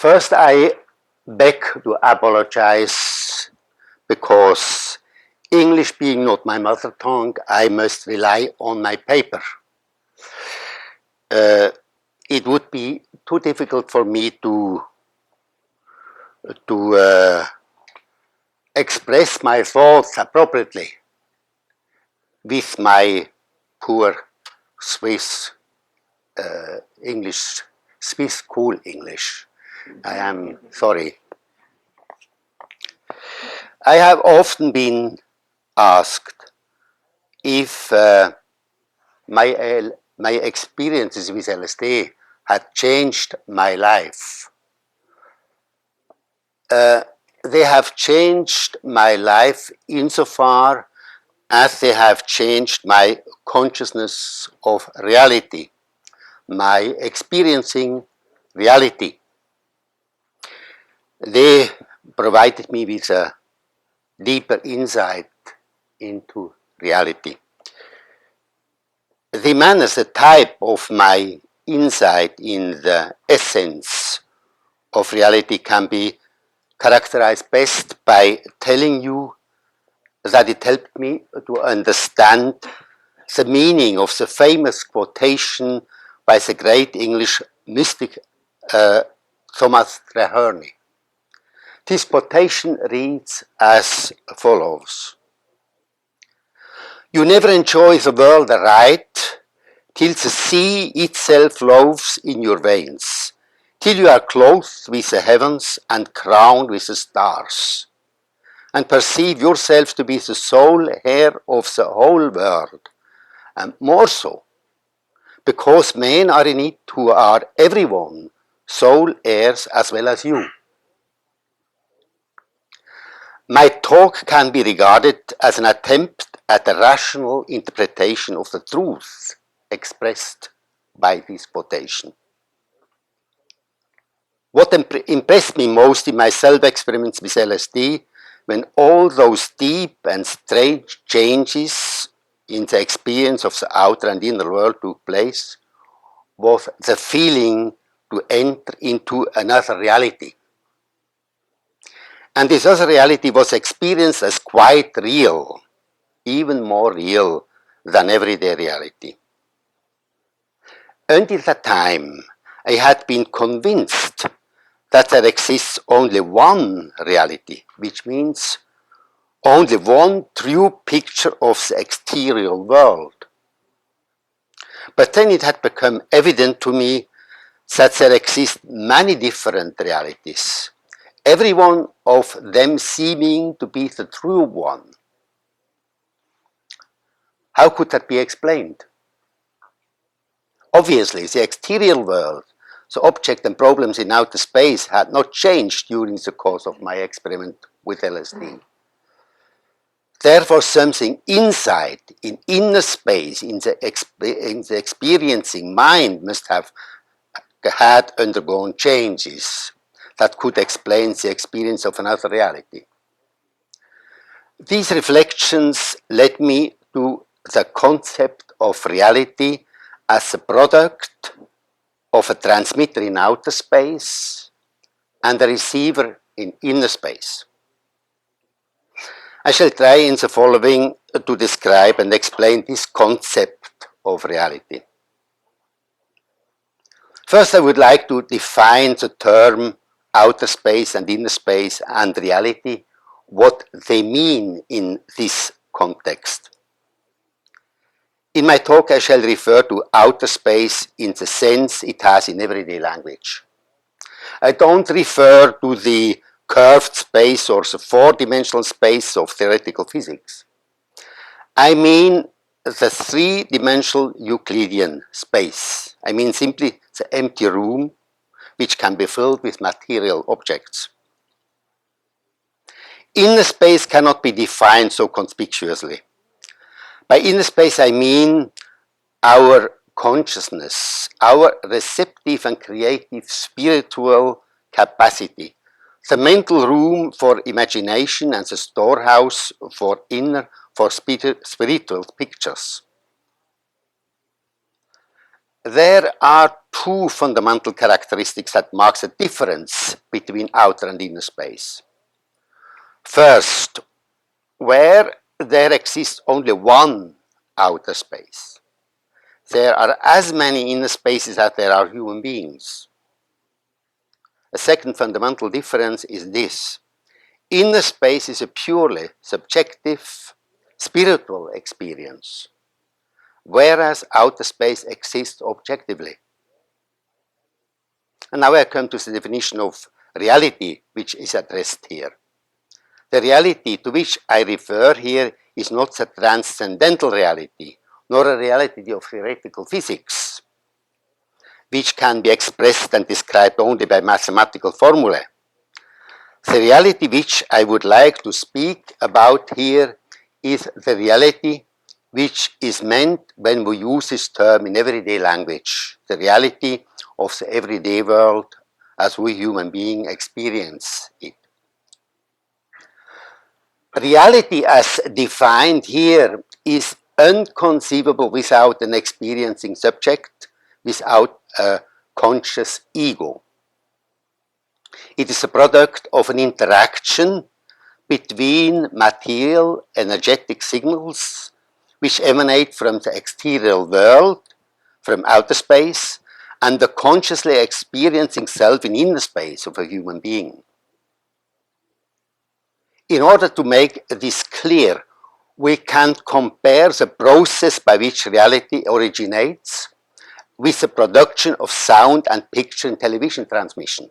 First, I beg to apologize because English being not my mother tongue, I must rely on my paper. It would be too difficult for me to express my thoughts appropriately with my poor Swiss English, Swiss school English. I am sorry. I have often been asked if my experiences with LSD had changed my life. They have changed my life insofar as they have changed my consciousness of reality, my experiencing reality. They provided me with a deeper insight into reality. The manner, the type of my insight in the essence of reality can be characterized best by telling you that it helped me to understand the meaning of the famous quotation by the great English mystic Thomas Traherne. This quotation reads as follows: "You never enjoy the world aright till the sea itself flows in your veins, till you are clothed with the heavens and crowned with the stars, and perceive yourself to be the sole heir of the whole world, and more so, because men are in it who are everyone sole heirs as well as you." My talk can be regarded as an attempt at a rational interpretation of the truth expressed by this quotation. What impressed me most in my self-experiments with LSD, when all those deep and strange changes in the experience of the outer and inner world took place, was the feeling to enter into another reality. And this other reality was experienced as quite real, even more real than everyday reality. Until that time, I had been convinced that there exists only one reality, which means only one true picture of the exterior world. But then it had become evident to me that there exist many different realities, every one of them seeming to be the true one. How could that be explained? Obviously, the exterior world, the object and problems in outer space, had not changed during the course of my experiment with LSD. Therefore, something inside, in inner space, in the experiencing mind must have had undergone changes that could explain the experience of another reality. These reflections led me to the concept of reality as a product of a transmitter in outer space and a receiver in inner space. I shall try in the following to describe and explain this concept of reality. First, I would like to define the term outer space and inner space and reality, what they mean in this context. In my talk, I shall refer to outer space in the sense it has in everyday language. I don't refer to the curved space or the four-dimensional space of theoretical physics. I mean the three-dimensional Euclidean space. I mean simply the empty room which can be filled with material objects. Inner space cannot be defined so conspicuously. By inner space I mean our consciousness, our receptive and creative spiritual capacity, the mental room for imagination and the storehouse for spiritual pictures. There are two fundamental characteristics that marks a difference between outer and inner space. First, where there exists only one outer space, there are as many inner spaces as there are human beings. A second fundamental difference is this: inner space is a purely subjective, spiritual experience, whereas outer space exists objectively. And now I come to the definition of reality, which is addressed here. The reality to which I refer here is not the transcendental reality, nor a reality of theoretical physics, which can be expressed and described only by mathematical formulae. The reality which I would like to speak about here is the reality which is meant when we use this term in everyday language, the reality of the everyday world as we human beings experience it. Reality as defined here is inconceivable without an experiencing subject, without a conscious ego. It is a product of an interaction between material energetic signals which emanate from the exterior world, from outer space, and the consciously experiencing self in inner space of a human being. In order to make this clear, we can compare the process by which reality originates with the production of sound and picture in television transmission.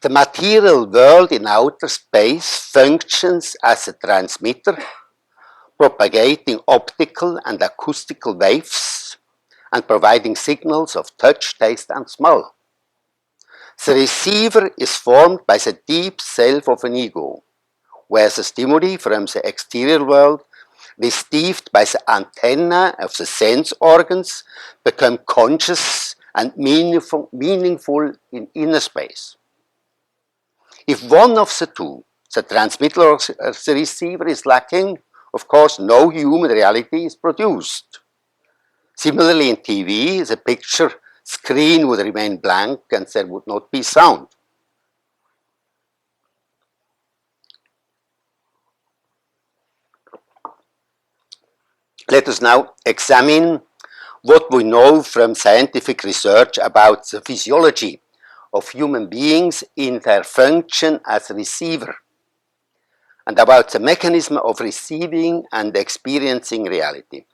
The material world in outer space functions as a transmitter, propagating optical and acoustical waves and providing signals of touch, taste, and smell. The receiver is formed by the deep self of an ego, where the stimuli from the exterior world, received by the antenna of the sense organs, become conscious and meaningful in inner space. If one of the two, the transmitter or the receiver, is lacking, of course, no human reality is produced. Similarly, in TV, the picture screen would remain blank and there would not be sound. Let us now examine what we know from scientific research about the physiology of human beings in their function as a receiver, and about the mechanism of receiving and experiencing reality.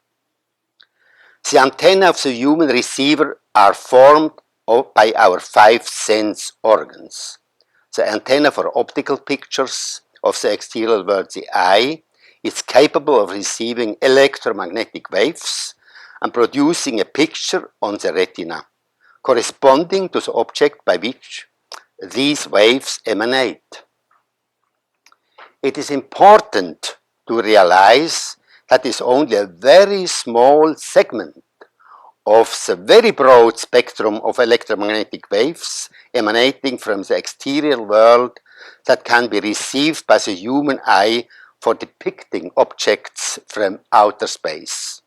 The antennae of the human receiver are formed by our 5 sense organs. The antenna for optical pictures of the exterior world, the eye, is capable of receiving electromagnetic waves and producing a picture on the retina, corresponding to the object by which these waves emanate. It is important to realize that is only a very small segment of the very broad spectrum of electromagnetic waves emanating from the exterior world that can be received by the human eye for depicting objects from outer space.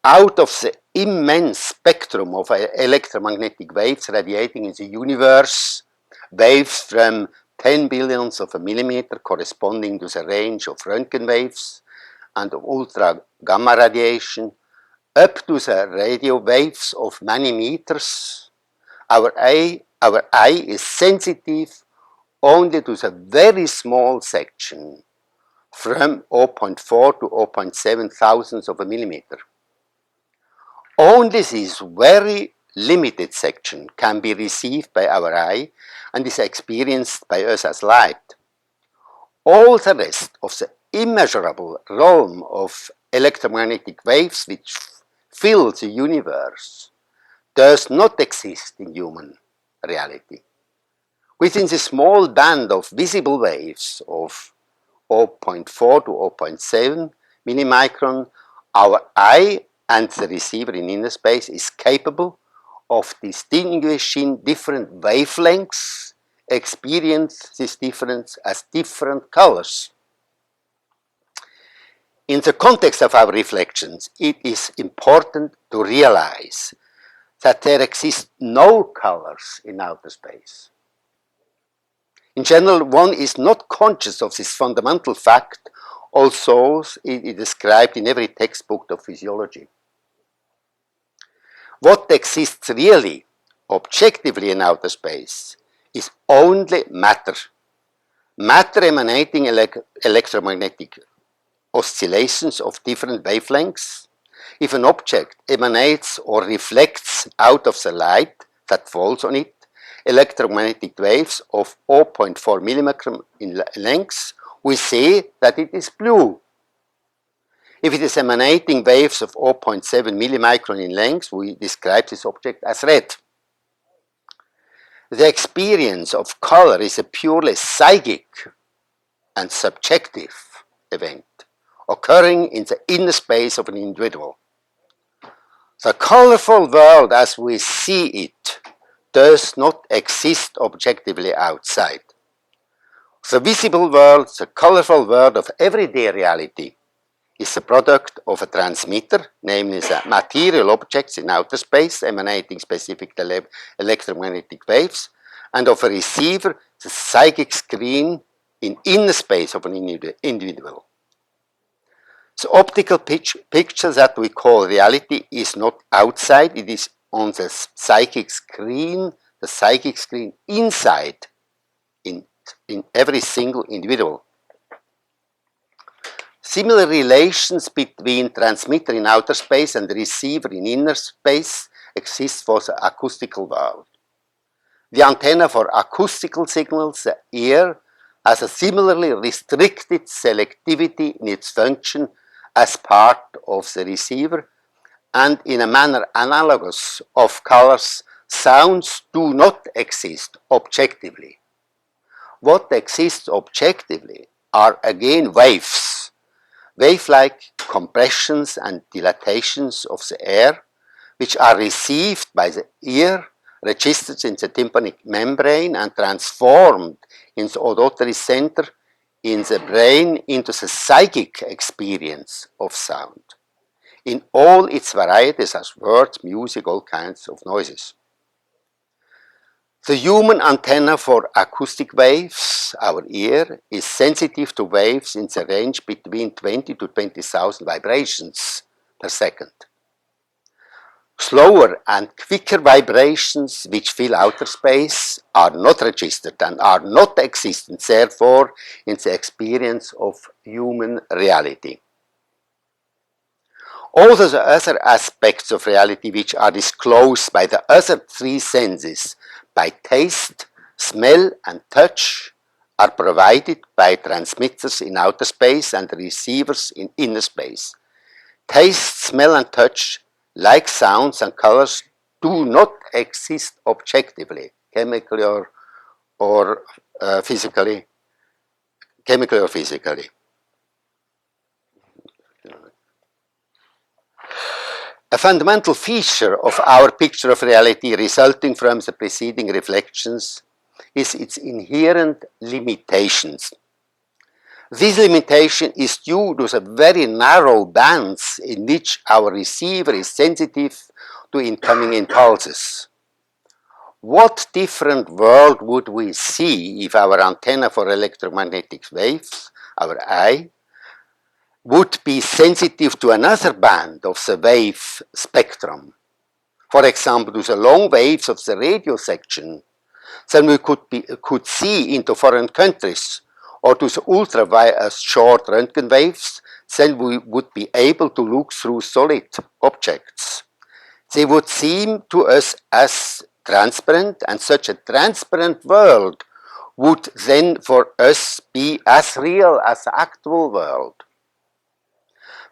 Out of the immense spectrum of electromagnetic waves radiating in the universe, waves from 10 billionths of a millimeter corresponding to the range of Röntgen waves and of ultra gamma radiation, up to the radio waves of many meters, our eye is sensitive only to the very small section from 0.4 to 0.7 thousandths of a millimeter. Only this very limited section can be received by our eye and is experienced by us as light. All the rest of the immeasurable realm of electromagnetic waves which fill the universe does not exist in human reality. Within the small band of visible waves of 0.4 to 0.7 millimicron, our eye and the receiver in inner space is capable of distinguishing different wavelengths, experience this difference as different colors. In the context of our reflections, it is important to realize that there exist no colors in outer space. In general, one is not conscious of this fundamental fact, although it is described in every textbook of physiology. What exists really, objectively in outer space, is only matter. Matter emanating electromagnetic oscillations of different wavelengths. If an object emanates or reflects out of the light that falls on it, electromagnetic waves of 0.4 millimeters in length, we say that it is blue. If it is emanating waves of 0.7 millimicron in length, we describe this object as red. The experience of color is a purely psychic and subjective event occurring in the inner space of an individual. The colorful world as we see it does not exist objectively outside. The visible world, the colorful world of everyday reality, is the product of a transmitter, namely the material objects in outer space emanating specific electromagnetic waves, and of a receiver, the psychic screen in inner space of an individual. The optical picture that we call reality is not outside, it is on the psychic screen inside in every single individual. Similar relations between transmitter in outer space and receiver in inner space exist for the acoustical world. The antenna for acoustical signals, the ear, has a similarly restricted selectivity in its function as part of the receiver, and in a manner analogous of colors, sounds do not exist objectively. What exists objectively are again waves, wave-like compressions and dilatations of the air, which are received by the ear, registered in the tympanic membrane and transformed in the auditory center in the brain into the psychic experience of sound, in all its varieties as words, music, all kinds of noises. The human antenna for acoustic waves, our ear, is sensitive to waves in the range between 20 to 20,000 vibrations per second. Slower and quicker vibrations which fill outer space are not registered and are not existent, therefore, in the experience of human reality. All the other aspects of reality which are disclosed by the other three senses, by taste, smell and touch, are provided by transmitters in outer space and receivers in inner space. Taste, smell and touch, like sounds and colors, do not exist objectively, chemically or physically. A fundamental feature of our picture of reality resulting from the preceding reflections is its inherent limitations. This limitation is due to the very narrow bands in which our receiver is sensitive to incoming impulses. What different world would we see if our antenna for electromagnetic waves, our eye, would be sensitive to another band of the wave spectrum, for example to the long waves of the radio section, then we could see into foreign countries, or to the ultra short Röntgen waves, then we would be able to look through solid objects. They would seem to us as transparent, and such a transparent world would then for us be as real as the actual world.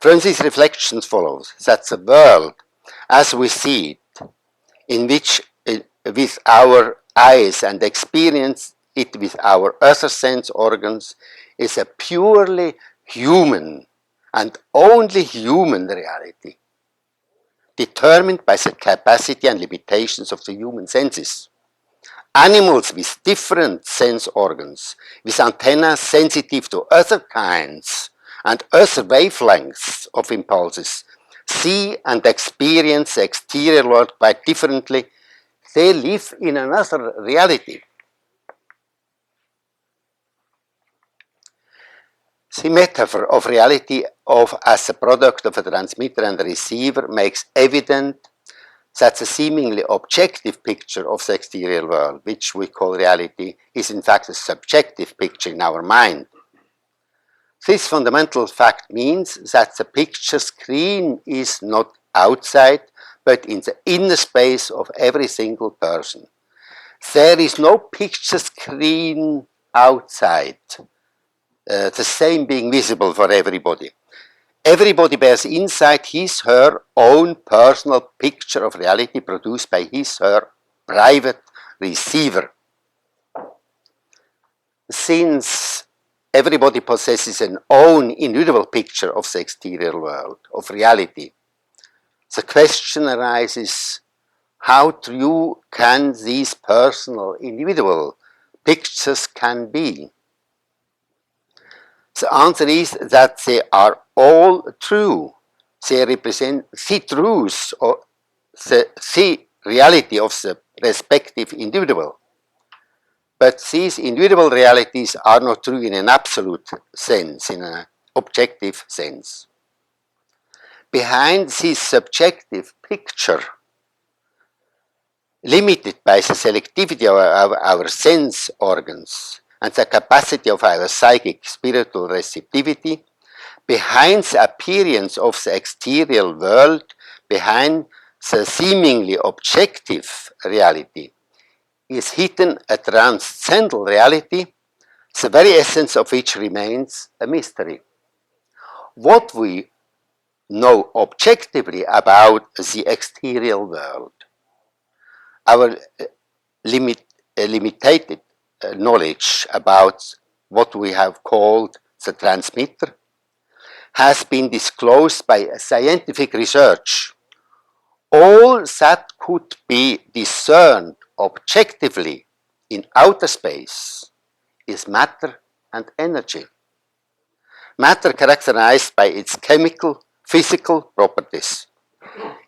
From these reflections follows that the world, as we see it, in which with our eyes and experience it with our other sense organs, is a purely human and only human reality, determined by the capacity and limitations of the human senses. Animals with different sense organs, with antennas sensitive to other kinds and other wavelengths of impulses see and experience the exterior world quite differently. They live in another reality. The metaphor of reality as a product of a transmitter and a receiver makes evident that the seemingly objective picture of the exterior world, which we call reality, is in fact a subjective picture in our mind. This fundamental fact means that the picture screen is not outside, but in the inner space of every single person. There is no picture screen outside, the same being visible for everybody. Everybody bears inside his/her own personal picture of reality produced by his/her private receiver. Since everybody possesses an own individual picture of the exterior world, of reality, the question arises, how true can these personal, individual pictures can be? The answer is that they are all true. They represent the truth or the reality of the respective individual. But these individual realities are not true in an absolute sense, in an objective sense. Behind this subjective picture, limited by the selectivity of our sense organs and the capacity of our psychic spiritual receptivity, behind the appearance of the exterior world, behind the seemingly objective reality, is hidden a transcendental reality, the very essence of which remains a mystery. What we know objectively about the exterior world, our limited knowledge about what we have called the transmitter, has been disclosed by scientific research. All that could be discerned objectively in outer space is matter and energy. Matter characterized by its chemical, physical properties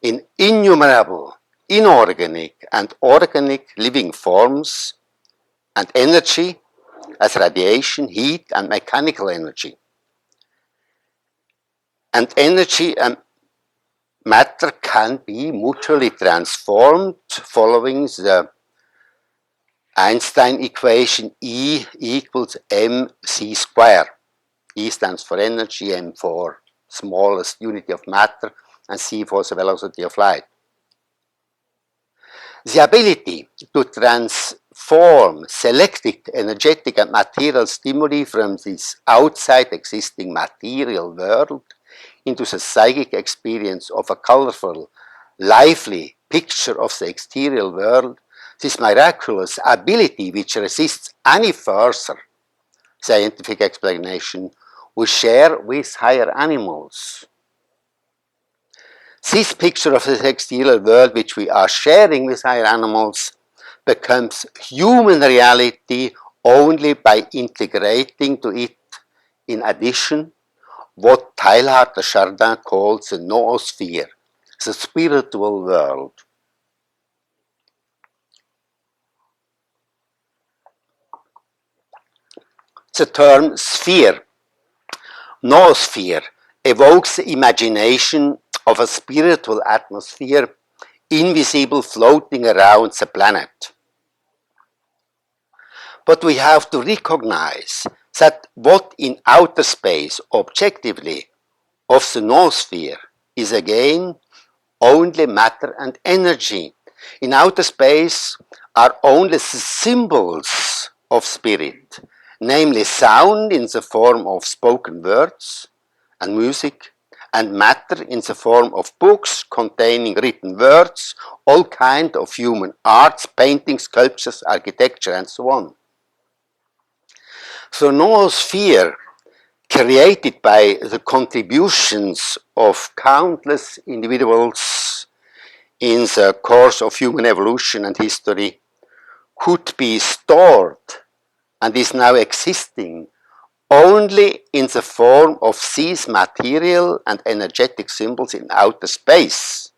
in innumerable inorganic and organic living forms, and energy as radiation, heat, and mechanical energy. And energy and matter can be mutually transformed following the Einstein equation E equals mc square. E stands for energy, m for smallest unity of matter, and c for the velocity of light. The ability to transform selected energetic and material stimuli from this outside existing material world into the psychic experience of a colorful, lively picture of the exterior world, this miraculous ability which resists any further scientific explanation, we share with higher animals. This picture of the exterior world which we are sharing with higher animals becomes human reality only by integrating to it, in addition, what Teilhard de Chardin calls the noosphere, the spiritual world. The term sphere, noosphere, evokes the imagination of a spiritual atmosphere, invisible, floating around the planet. But we have to recognize that what in outer space objectively of the noosphere is again only matter and energy. In outer space are only the symbols of spirit, namely sound in the form of spoken words and music, and matter in the form of books containing written words, all kinds of human arts, painting, sculptures, architecture, and so on. The noosphere, created by the contributions of countless individuals in the course of human evolution and history, could be stored and is now existing only in the form of these material and energetic symbols in outer space.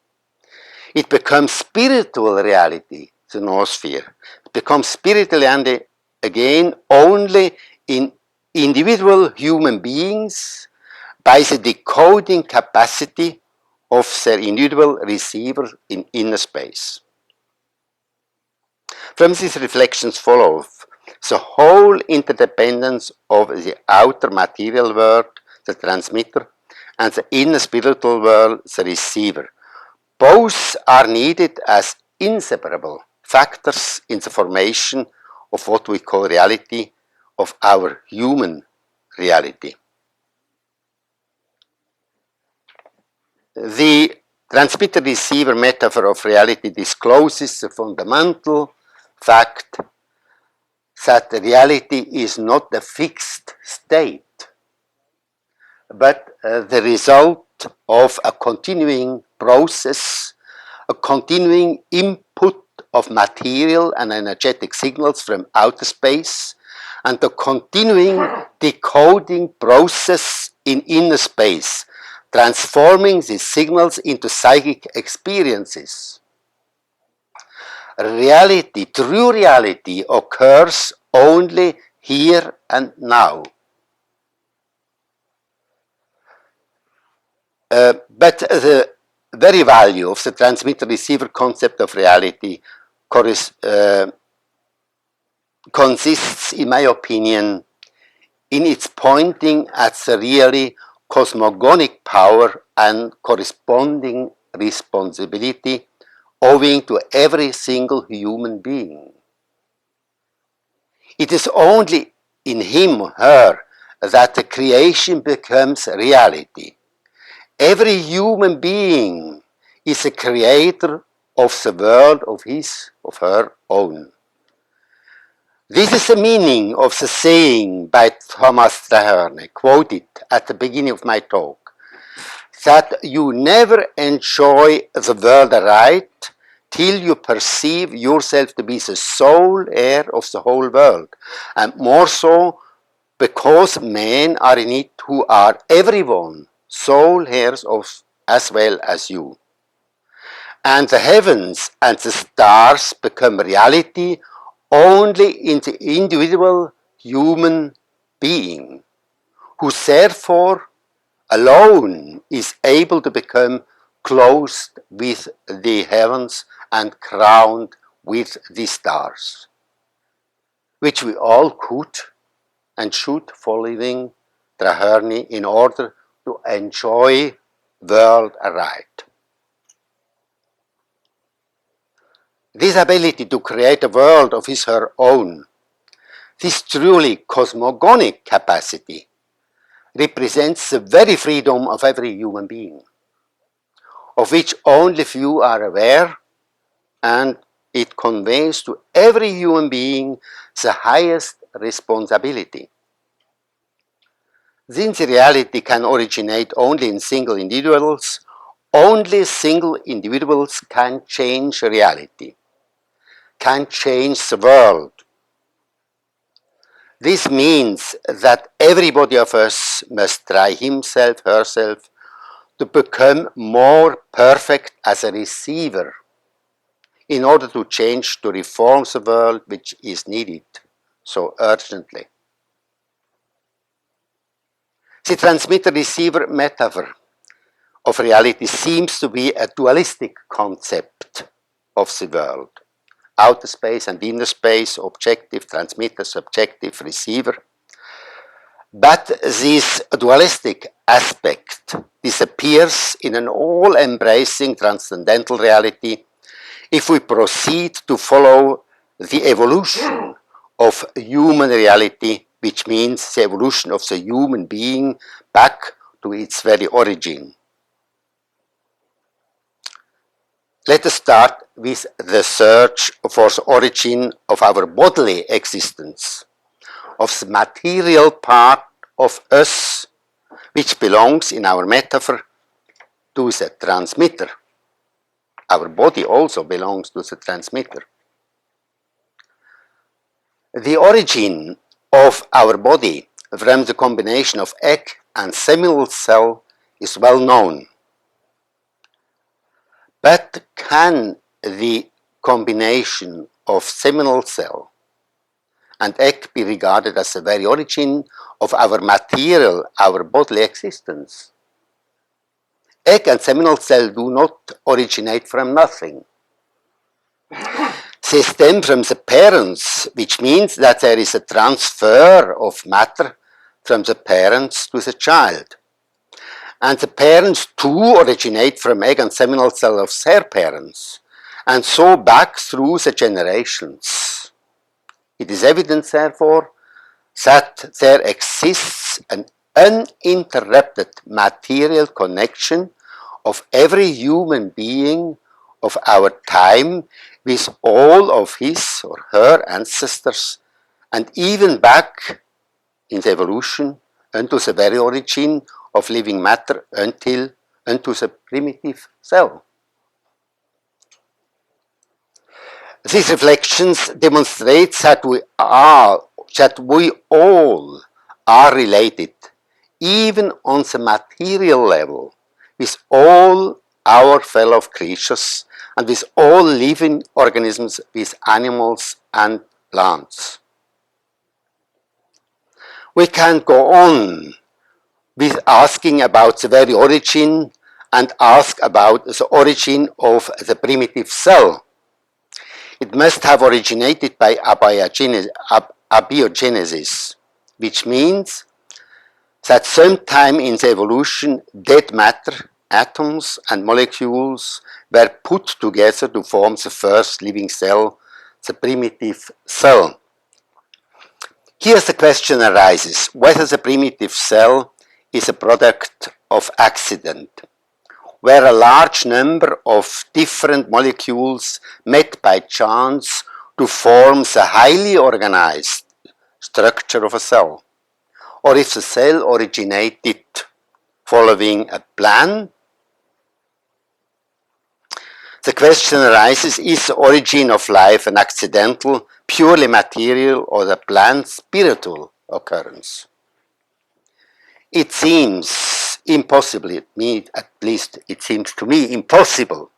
It becomes spiritual reality, the noosphere. It becomes spiritual reality again only in individual human beings by the decoding capacity of their individual receiver in inner space. From these reflections follow the whole interdependence of the outer material world, the transmitter, and the inner spiritual world, the receiver. Both are needed as inseparable factors in the formation of what we call reality, of our human reality. The transmitter-receiver metaphor of reality discloses the fundamental fact that reality is not a fixed state, but the result of a continuing process, a continuing input of material and energetic signals from outer space, and the continuing decoding process in inner space, transforming these signals into psychic experiences. Reality, true reality, occurs only here and now. But the very value of the transmitter-receiver concept of reality consists, in my opinion, in its pointing at the really cosmogonic power and corresponding responsibility owing to every single human being. It is only in him or her that the creation becomes reality. Every human being is a creator of the world of his, of her own. This is the meaning of the saying by Thomas Traherne, quoted at the beginning of my talk, that you never enjoy the world aright till you perceive yourself to be the sole heir of the whole world, and more so because men are in it who are everyone sole heirs of as well as you. And the heavens and the stars become reality only in the individual human being, who therefore alone is able to become clothed with the heavens and crowned with the stars, which we all could and should, following Traherne, in order to enjoy world aright. This ability to create a world of his her own, this truly cosmogonic capacity, represents the very freedom of every human being, of which only few are aware, and it conveys to every human being the highest responsibility. Since reality can originate only in single individuals, only single individuals can change reality, can change the world. This means that everybody of us must try himself, herself, to become more perfect as a receiver in order to change, to reform the world which is needed so urgently. The transmitter-receiver metaphor of reality seems to be a dualistic concept of the world. Outer space and inner space, objective, transmitter, subjective, receiver. But this dualistic aspect disappears in an all-embracing transcendental reality if we proceed to follow the evolution of human reality, which means the evolution of the human being back to its very origin. Let us start with the search for the origin of our bodily existence, of the material part of us, which belongs in our metaphor to the transmitter. Our body also belongs to the transmitter. The origin of our body from the combination of egg and seminal cell is well known. But can the combination of seminal cell and egg be regarded as the very origin of our material, our bodily existence? Egg and seminal cell do not originate from nothing. They stem from the parents, which means that there is a transfer of matter from the parents to the child. And the parents too originate from egg and seminal cell of their parents, and so back through the generations. It is evident, therefore, that there exists an uninterrupted material connection of every human being of our time with all of his or her ancestors, and even back in the evolution unto the very origin of living matter unto the primitive cell. These reflections demonstrate that we all are related, even on the material level, with all our fellow creatures and with all living organisms, with animals and plants. We can go on with asking about the very origin and ask about the origin of the primitive cell. It must have originated by abiogenesis, which means that sometime in the evolution dead matter, atoms and molecules were put together to form the first living cell, the primitive cell. Here the question arises whether the primitive cell is a product of accident, where a large number of different molecules met by chance to form the highly organized structure of a cell, or if the cell originated following a plan. The question arises, is the origin of life an accidental, purely material, or a planned spiritual occurrence? It seems impossible, at least it seems to me impossible,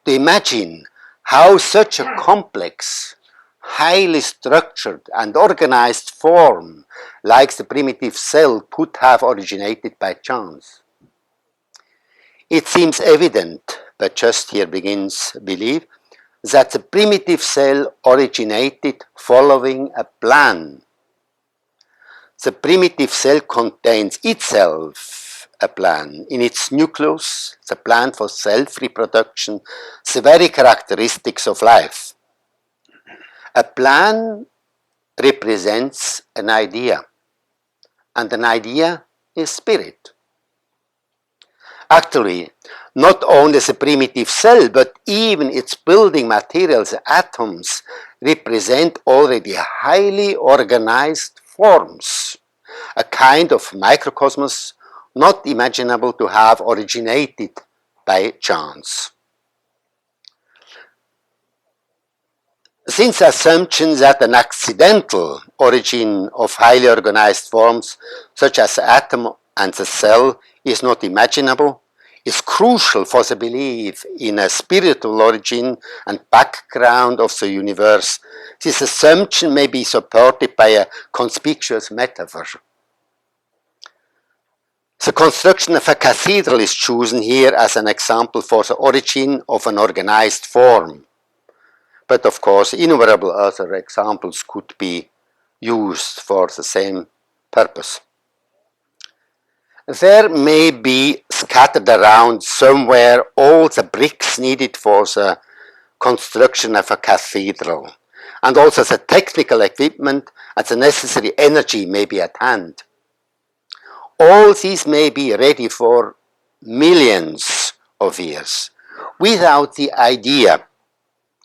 to imagine how such a complex, highly structured and organized form like the primitive cell could have originated by chance. It seems evident, but just here begins belief, that the primitive cell originated following a plan. The primitive cell contains itself a plan. In its nucleus, the plan for self-reproduction, the very characteristics of life. A plan represents an idea, and an idea is spirit. Actually, not only the primitive cell, but even its building materials, the atoms, represent already highly organized forms, a kind of microcosmos not imaginable to have originated by chance. Since the assumption that an accidental origin of highly organized forms, such as the atom and the cell, is not imaginable, is crucial for the belief in a spiritual origin and background of the universe, this assumption may be supported by a conspicuous metaphor. The construction of a cathedral is chosen here as an example for the origin of an organized form. But of course, innumerable other examples could be used for the same purpose. There may be scattered around somewhere all the bricks needed for the construction of a cathedral, and also the technical equipment and the necessary energy may be at hand. All these may be ready for millions of years without the idea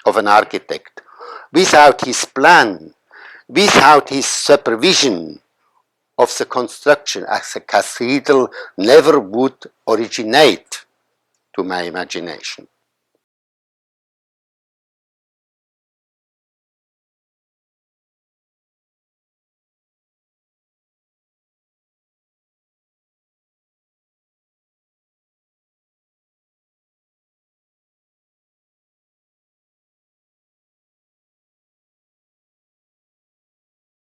of an architect, without his plan, without his supervision of the construction, as a cathedral never would originate, to my imagination.